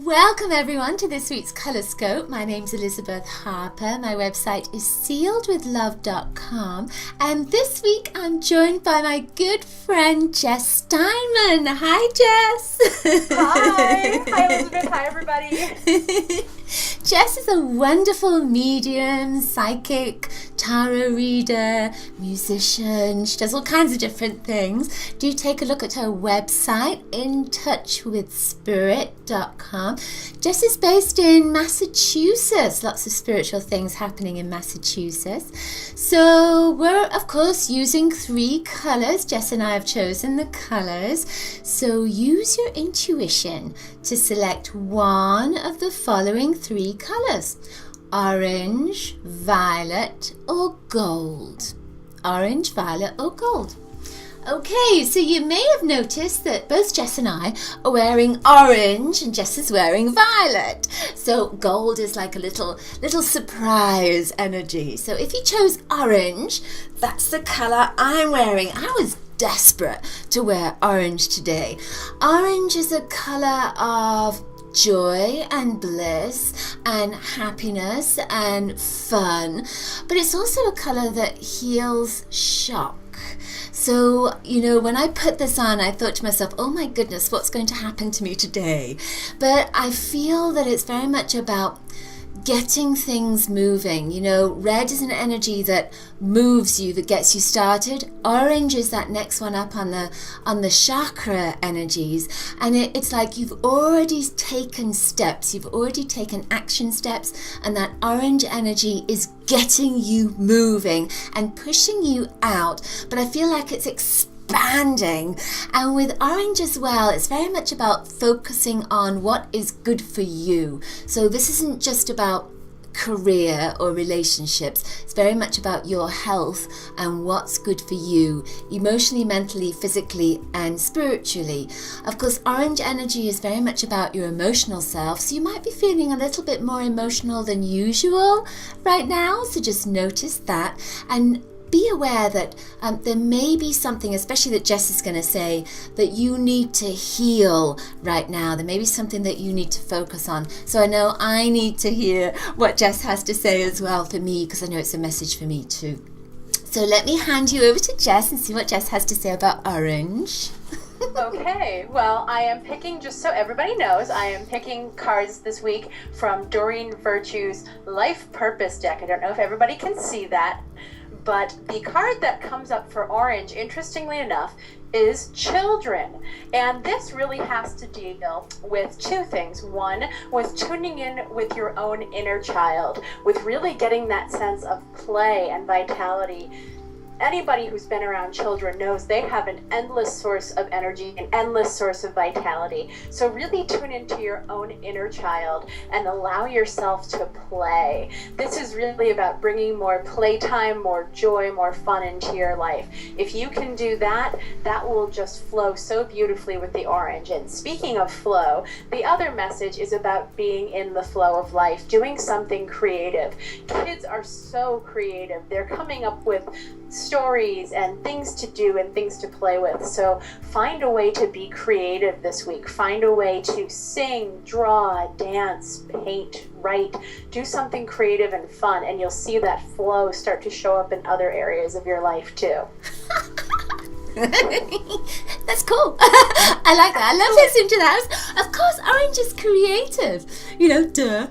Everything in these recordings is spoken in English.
Welcome everyone to this week's Colorscope. My name's Elizabeth Harper. My website is sealedwithlove.com, and this week I'm joined by my good friend Jess Steinman. Hi Jess. Hi. Hi Elizabeth. Hi everybody. Jess is a wonderful medium, psychic, tarot reader, musician. She does all kinds of different things. Do take a look at her website, intouchwithspirit.com. Jess is based in Massachusetts. Lots of spiritual things happening in Massachusetts. So we're, of course, using 3 colors. Jess and I have chosen the colors. So use your intuition to select one of the following 3 colors: orange, violet, or gold. Orange, violet, or gold. Okay, so you may have noticed that both Jess and I are wearing orange and Jess is wearing violet. So gold is like a little surprise energy. So if you chose orange, that's the color I'm wearing. I was desperate to wear orange today. Orange is a color of joy and bliss and happiness and fun, but it's also a color that heals shock. So, when I put this on, I thought to myself, oh my goodness, what's going to happen to me today? But I feel that it's very much about getting things moving. Red is an energy that moves you, that gets you started. Orange is that next one up on the chakra energies, and it's like you've already taken steps, you've already taken action steps, and that orange energy is getting you moving and pushing you out. But I feel like it's expanding. And with orange as well, it's very much about focusing on what is good for you. So this isn't just about career or relationships. It's very much about your health and what's good for you, emotionally, mentally, physically, and spiritually. Of course, orange energy is very much about your emotional self, so you might be feeling a little bit more emotional than usual right now, so just notice that and be aware that there may be something, especially that Jess is going to say, that you need to heal right now. There may be something that you need to focus on. So I know I need to hear what Jess has to say as well for me, because I know it's a message for me too. So let me hand you over to Jess and see what Jess has to say about orange. Okay, well, I am picking, just so everybody knows, I am picking cards this week from Doreen Virtue's Life Purpose deck. I don't know if everybody can see that, but the card that comes up for orange, interestingly enough, is children. And this really has to deal with 2 things. One, with tuning in with your own inner child, with really getting that sense of play and vitality. Anybody who's been around children knows they have an endless source of energy, an endless source of vitality. So really tune into your own inner child and allow yourself to play. This is really about bringing more playtime, more joy, more fun into your life. If you can do that, that will just flow so beautifully with the orange. And speaking of flow, the other message is about being in the flow of life, doing something creative. Kids are so creative. They're coming up with stories and things to do and things to play with. So find a way to be creative this week. Find a way to sing, draw, dance, paint, write, do something creative and fun, and you'll see that flow start to show up in other areas of your life too. That's cool. I like that. I love listening to that. Of course, orange is creative. Duh.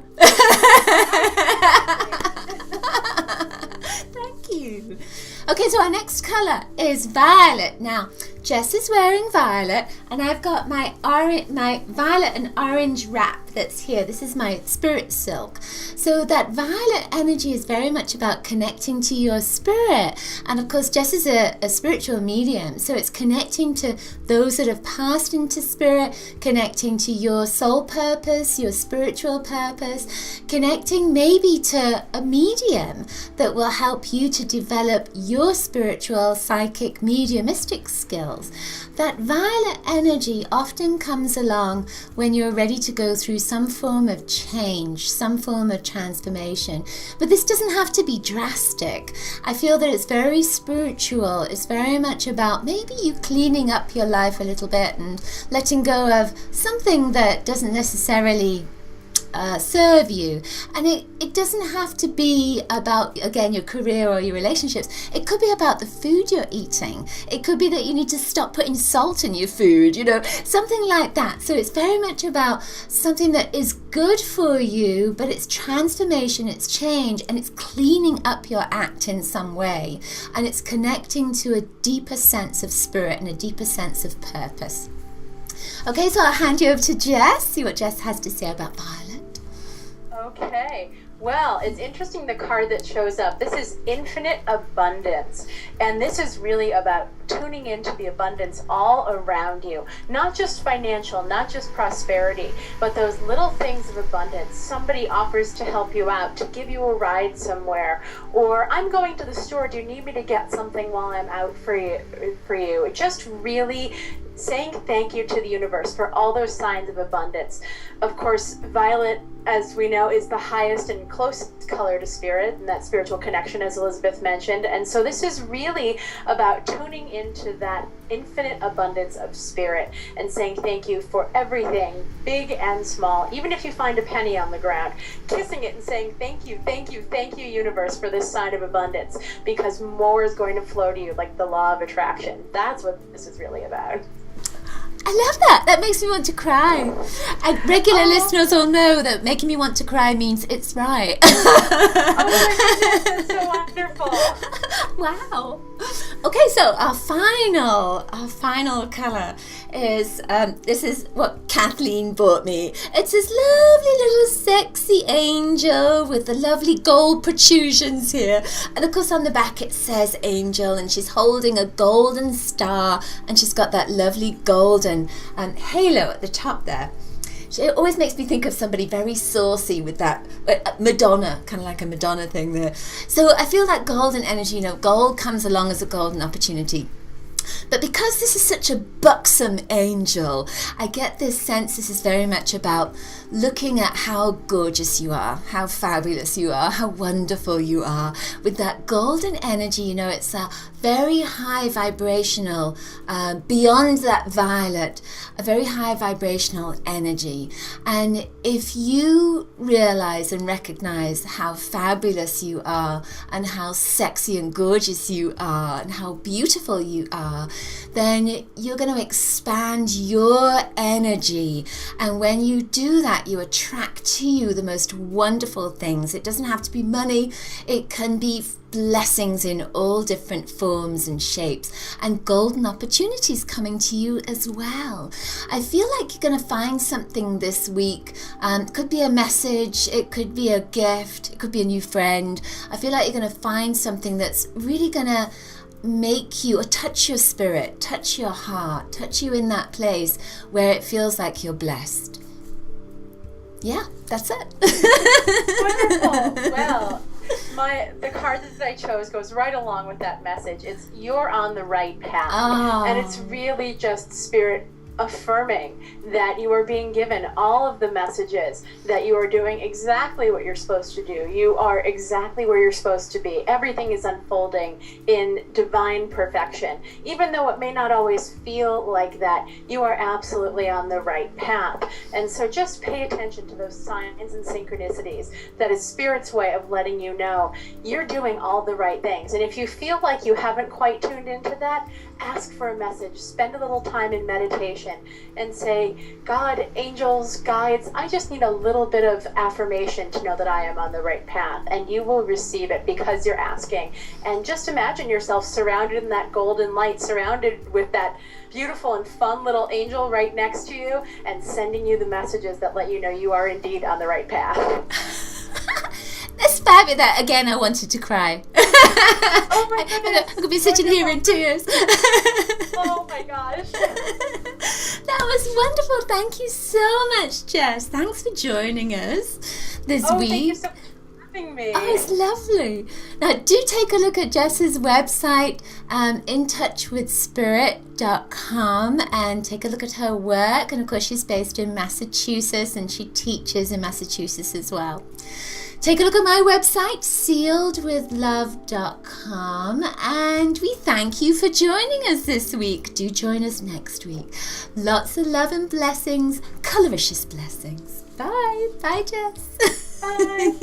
Thank you. Okay, so our next color is violet. Now, Jess is wearing violet, and I've got my violet and orange wrap that's here. This is my spirit silk. So that violet energy is very much about connecting to your spirit. And of course, Jess is a spiritual medium, so it's connecting to those that have passed into spirit, connecting to your soul purpose, your spiritual purpose, connecting maybe to a medium that will help you to develop your spiritual, psychic, mediumistic skills. angels. That violet energy often comes along when you're ready to go through some form of change, some form of transformation. But this doesn't have to be drastic. I feel that it's very spiritual. It's very much about maybe you cleaning up your life a little bit and letting go of something that doesn't necessarily serve you. And it doesn't have to be about, again, your career or your relationships. It could be about the food you're eating. It could be that you need to stop putting salt in your food, something like that. So it's very much about something that is good for you, but it's transformation, it's change, and it's cleaning up your act in some way. And it's connecting to a deeper sense of spirit and a deeper sense of purpose. Okay, so I'll hand you over to Jess, see what Jess has to say about violet. Okay, well, it's interesting the card that shows up. This is infinite abundance, and this is really about tuning into the abundance all around you. Not just financial, not just prosperity, but those little things of abundance. Somebody offers to help you out, to give you a ride somewhere, or I'm going to the store, do you need me to get something while I'm out for you? Just really saying thank you to the universe for all those signs of abundance. Of course, violet, as we know, is the highest and closest color to spirit, and that spiritual connection, as Elizabeth mentioned. And so this is really about tuning into that infinite abundance of spirit and saying thank you for everything, big and small. Even if you find a penny on the ground, kissing it and saying thank you, universe, for this sign of abundance, because more is going to flow to you, like the law of attraction. That's what this is really about. I love that. That makes me want to cry. And regular listeners all know that making me want to cry means it's right. Oh my goodness, that's so wonderful. Wow. Okay, so our final colour is, this is what Kathleen bought me. It's this lovely little sexy angel with the lovely gold protrusions here. And of course on the back it says angel, and she's holding a golden star, and she's got that lovely golden halo at the top there. It always makes me think of somebody very saucy with that Madonna, kind of like a Madonna thing there. So I feel that golden energy, gold comes along as a golden opportunity. But because this is such a buxom angel, I get this sense this is very much about looking at how gorgeous you are, how fabulous you are, how wonderful you are. With that golden energy, it's a very high vibrational, beyond that violet, a very high vibrational energy. And if you realize and recognize how fabulous you are, and how sexy and gorgeous you are, and how beautiful you are, then you're going to expand your energy. And when you do that, you attract to you the most wonderful things. It doesn't have to be money. It can be blessings in all different forms and shapes, and golden opportunities coming to you as well. I feel like you're going to find something this week. It could be a message, it could be a gift, it could be a new friend. I feel like you're going to find something that's really going to make you, or touch your spirit, touch your heart, touch you in that place where it feels like you're blessed. Yeah, that's it. Wonderful. Well, the card that I chose goes right along with that message. It's you're on the right path. And it's really just spirit affirming that you are being given all of the messages, that you are doing exactly what you're supposed to do. You are exactly where you're supposed to be. Everything is unfolding in divine perfection. Even though it may not always feel like that, you are absolutely on the right path. And so just pay attention to those signs and synchronicities. That is Spirit's way of letting you know you're doing all the right things. And if you feel like you haven't quite tuned into that, ask for a message. Spend a little time in meditation and say, God, angels, guides, I just need a little bit of affirmation to know that I am on the right path. And you will receive it because you're asking. And just imagine yourself surrounded in that golden light, surrounded with that beautiful and fun little angel right next to you, and sending you the messages that let you know you are indeed on the right path. That's fabulous. That again, I wanted to cry. Oh my goodness. I could be sitting here in tears. Oh my gosh. That was wonderful. Thank you so much, Jess. Thanks for joining us this week. Thank you so much for having me. Oh, it's lovely. Now, do take a look at Jess's website, intouchwithspirit.com, and take a look at her work. And of course, she's based in Massachusetts, and she teaches in Massachusetts as well. Take a look at my website, sealedwithlove.com, and we thank you for joining us this week. Do join us next week. Lots of love and blessings, coloricious blessings. Bye. Bye, Jess. Bye.